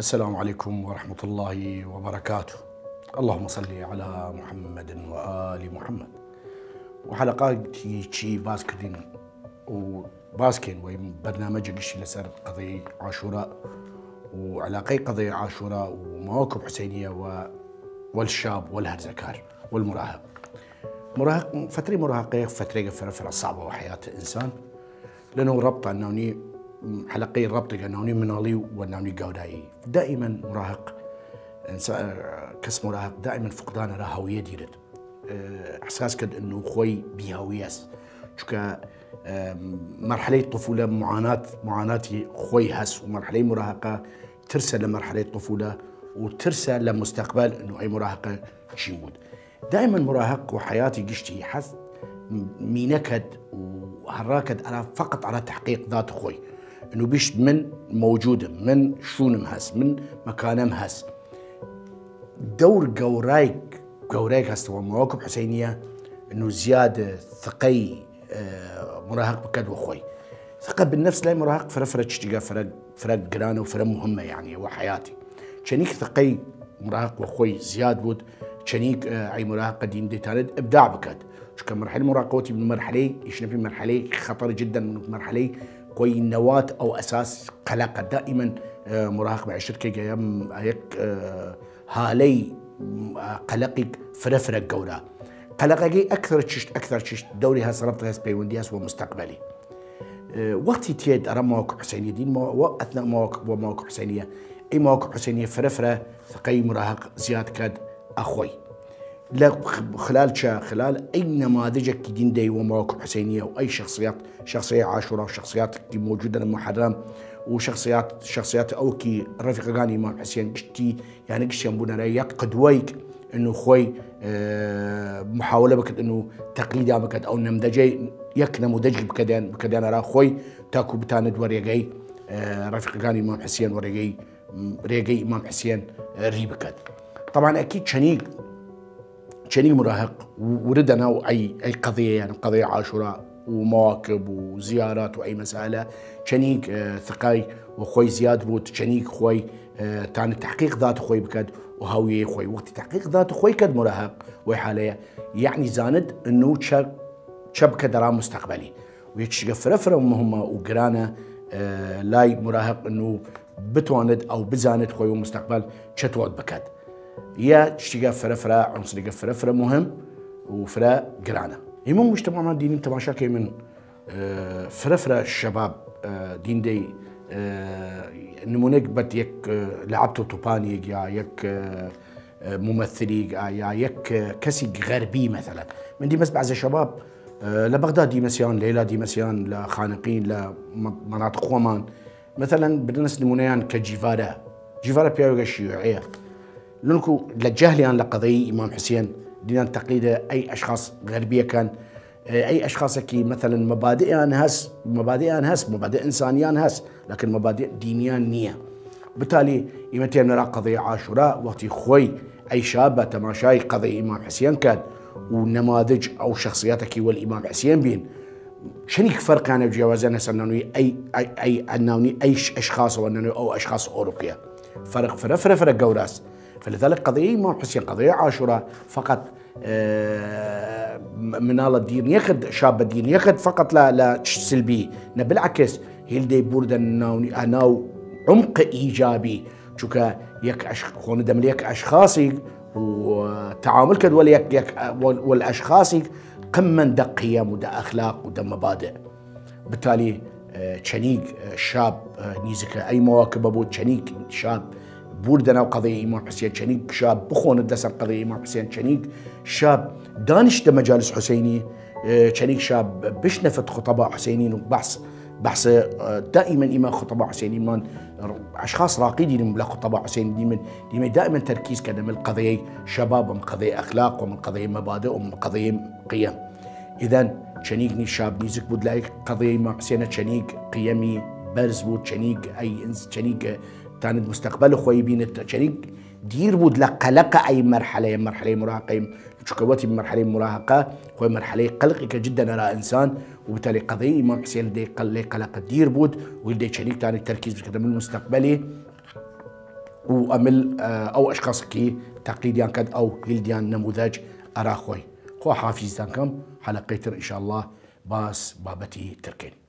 السلام عليكم ورحمة الله وبركاته. اللهم صل على محمد وآل محمد. وحلقاتي شي باسكدين وباسكين وبرنامج قشي لسر قضية عاشوراء وعلاقي قضية عاشوراء ومواكب حسينية والشاب والهرزكار والمراهق. فترة مراهقة فترة فرفرة صعبة وحياة الإنسان، لأنه ربط أنوني حلقي الربط أنوني منالي وأنوني قوداي. دائما مراهق كس مراهق دائما فقدان على هوية ديرت إحساس كد أنه خوي بهوياس شكا مرحلة طفولة معاناتي خوي هس، ومرحلة مراهقة ترسل لمرحلة طفولة وترسل لمستقبل أنه أي مراهقة شيمود. دائما مراهق وحياتي قشتي حس مينكد وهراكد على فقط على تحقيق ذات خوي، انه بيش من موجوده من شون مهس من مكان مهس. دور قوريك هستوى مواكب حسينيه انه زياده ثقي مراهق بكد وخوي. ثقه بالنفس لا مراهق فرفرت تشتيقه فرق قرانه وفرق مهمه يعني وحياتي. شنيك ثقي مراهق وخوي زياد بود شنيك اي مراهقه دين دي تالد ابداع بكد. شو كان مرحله مراهقتي من مرحله يشنا في مرحله خطر جدا من مرحله كوي نواة او اساس قلقه. دائما مراهق بعشت كي جايم هيك هالي قلقك فرفرق قولا قلقي اكثر تشت دوري هاس ربط هاس بيوندياس ومستقبلي. وقتي تيد ارى مواقف حسينيه دين اثناء مواقف حسينيه اي مواقف حسينيه فرفره ثقي مراهق زياد كاد اخوي. لا خلال اي نماذجك دين دي ومواقف حسينيه واي شخصيه عاشوراء وشخصيات موجوده المحرم وشخصيات اوكي رفيق غاني امام حسين قشتي يعني قشتي ينبونا يقدويك انه خوي محاوله بك انه تقليد بكد او نمذجي يك نموذج بكدان راه خوي تاكو بتاند وريقي رفيق غاني امام حسين ريقي امام حسين ريبكد. طبعا اكيد شنيق مراهق وردنا اي قضيه يعني قضيه عاشوراء ومواكب وزيارات واي مساله شنيق ثقاي وخوي زياد بود شنيق خوي تعني تحقيق ذات خوي بكد وهويه خوي. وقت تحقيق ذات خوي كد مراهق وحاليا يعني زاند انه شبكه درا مستقبلي ويتشقف فرفره مهمه وقرانه لاي مراهق انه بتواند او بزاند خوي ومستقبل شتواد بكد. يا تشتيقه فرفره عنصر فرفره مهم وفرا قرانه. يمم مجتمعنا الديني تماشاكي من فرفره الشباب دين دي نمونيك بت يك لعبتو توباني يا يك ممثلي يا يك كسي غربي مثلا من دي مسبع زي شباب لبغداد ديمسيان ليلى ديمسيان لخانقين لمناطق ومان مثلا بدنس نمونيان كجيفارا بياوغا الشيوعيه لنكو لجهليان لقضية إمام حسين دينان تقليده أي أشخاص غربية كان أي أشخاص كي مثلا مبادئ إنسانيان هس لكن مبادئ دينيان نية. بالتالي إمتى نرى قضية عاشوراء وقت خوي أي شابة تماشاي قضية إمام حسين كان ونماذج أو شخصياتك والإمام حسين بين شنيك فرق يعني بجوازنا سنوني أي أشخاص أو أشخاص أوروبية فرق قوراس. فلذلك قضية إمام حسين قضية عاشوراء فقط منال الدين ياخذ شاب الدين ياخذ فقط لا سلبي بالعكس هيلدي بوردا أناو عمق إيجابي شوكا يك خون دم ليك أشخاصي وتعامل كد والأشخاصي قمة دا قيم ودا أخلاق ودا مبادئ. بالتالي تشنيق شاب نيزك أي مواكب أبو تشنيق شاب بوردنا وقضية إمام حسين شنيق شاب بخون الدسر قضية إمام حسين شنيق شاب دانش دا مجالس حسيني شنيق شاب بشنفت خطباء حسينيين وبحث دائما إمام خطباء حسينيين من أشخاص راقدين من خطباء حسينيين دائما تركيز كذا من قضية شباب ومن قضية أخلاق ومن قضية مبادئ ومن قضية قيم. إذن شنيقني شاب نيزك بود لايك قضية إمام حسين شنيق قيمي برز بود شنيق أي إنس شنيق كانت مستقبل خوي بين شريك دير بود لقلق اي مرحله مراهقه شكواتي بمرحله مراهقه خوي مرحله قلقك جدا على انسان وبالتالي قضيه امام حسين دي قلق دير بود ولدي شريك ثاني التركيز بكده من المستقبلي وامل او اشخاص كي تقليديان كد او هيلديان نموذج اراخوي خو حافظتان كم حلقه ان شاء الله باس بابتي تركين